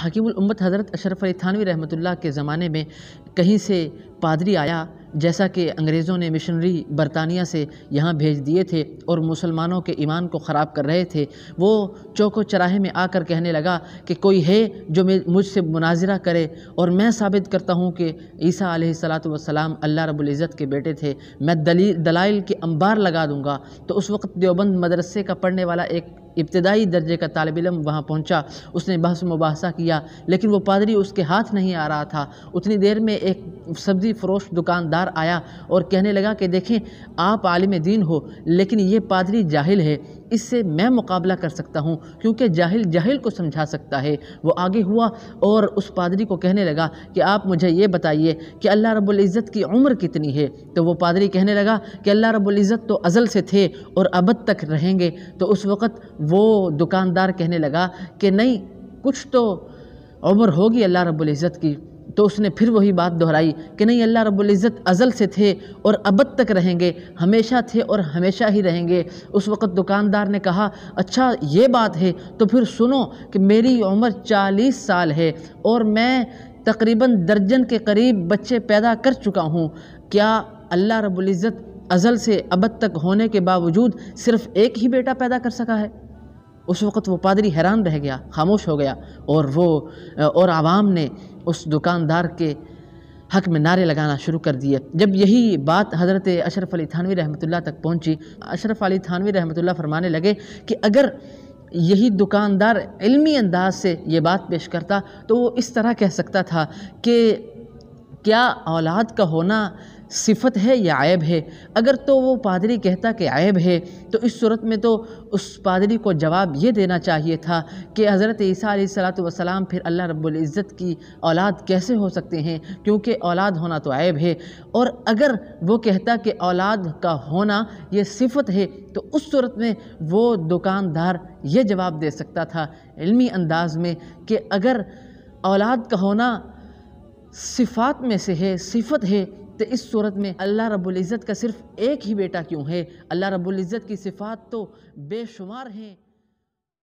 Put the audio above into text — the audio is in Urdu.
حکیم الامت حضرت اشرف علی تھانوی رحمۃ اللہ کے زمانے میں کہیں سے پادری آیا، جیسا کہ انگریزوں نے مشنری برطانیہ سے یہاں بھیج دیے تھے اور مسلمانوں کے ایمان کو خراب کر رہے تھے۔ وہ چوک و چراہے میں آ کر کہنے لگا کہ کوئی ہے جو مجھ سے مناظرہ کرے اور میں ثابت کرتا ہوں کہ عیسیٰ علیہ السلام اللہ رب العزت کے بیٹے تھے، میں دلائل کے انبار لگا دوں گا۔ تو اس وقت دیوبند مدرسے کا پڑھنے والا ایک ابتدائی درجے کا طالب علم وہاں پہنچا، اس نے بحث مباحثہ کیا، لیکن وہ پادری اس کے ہاتھ نہیں آ رہا تھا۔ اتنی دیر میں ایک سبزی فروش دکاندار آیا اور کہنے لگا کہ دیکھیں آپ عالم دین ہو، لیکن یہ پادری جاہل ہے، اس سے میں مقابلہ کر سکتا ہوں کیونکہ جاہل جاہل کو سمجھا سکتا ہے۔ وہ آگے ہوا اور اس پادری کو کہنے لگا کہ آپ مجھے یہ بتائیے کہ اللہ رب العزت کی عمر کتنی ہے؟ تو وہ پادری کہنے لگا کہ اللہ رب العزت تو ازل سے تھے اور ابد تک رہیں گے۔ تو اس وقت وہ دکاندار کہنے لگا کہ نہیں، کچھ تو عمر ہوگی اللہ رب العزت کی۔ تو اس نے پھر وہی بات دہرائی کہ نہیں، اللہ رب العزت ازل سے تھے اور ابد تک رہیں گے، ہمیشہ تھے اور ہمیشہ ہی رہیں گے۔ اس وقت دکاندار نے کہا اچھا یہ بات ہے تو پھر سنو کہ میری عمر 40 سال ہے اور میں تقریباً درجن کے قریب بچے پیدا کر چکا ہوں، کیا اللہ رب العزت ازل سے ابد تک ہونے کے باوجود صرف ایک ہی بیٹا پیدا کر سکا ہے؟ اس وقت وہ پادری حیران رہ گیا، خاموش ہو گیا، اور عوام نے اس دکاندار کے حق میں نعرے لگانا شروع کر دیے۔ جب یہی بات حضرت اشرف علی تھانوی رحمۃ اللہ تک پہنچی، اشرف علی تھانوی رحمۃ اللہ فرمانے لگے کہ اگر یہی دکاندار علمی انداز سے یہ بات پیش کرتا تو وہ اس طرح کہہ سکتا تھا کہ کیا اولاد کا ہونا صفت ہے یا عیب ہے؟ اگر تو وہ پادری کہتا کہ عیب ہے تو اس صورت میں تو اس پادری کو جواب یہ دینا چاہیے تھا کہ حضرت عیسیٰ علیہ السلام پھر اللہ رب العزت کی اولاد کیسے ہو سکتے ہیں، کیونکہ اولاد ہونا تو عیب ہے۔ اور اگر وہ کہتا کہ اولاد کا ہونا یہ صفت ہے تو اس صورت میں وہ دکاندار یہ جواب دے سکتا تھا علمی انداز میں کہ اگر اولاد کا ہونا صفات میں سے ہے، صفت ہے، تو اس صورت میں اللہ رب العزت کا صرف ایک ہی بیٹا کیوں ہے؟ اللہ رب العزت کی صفات تو بے شمار ہیں۔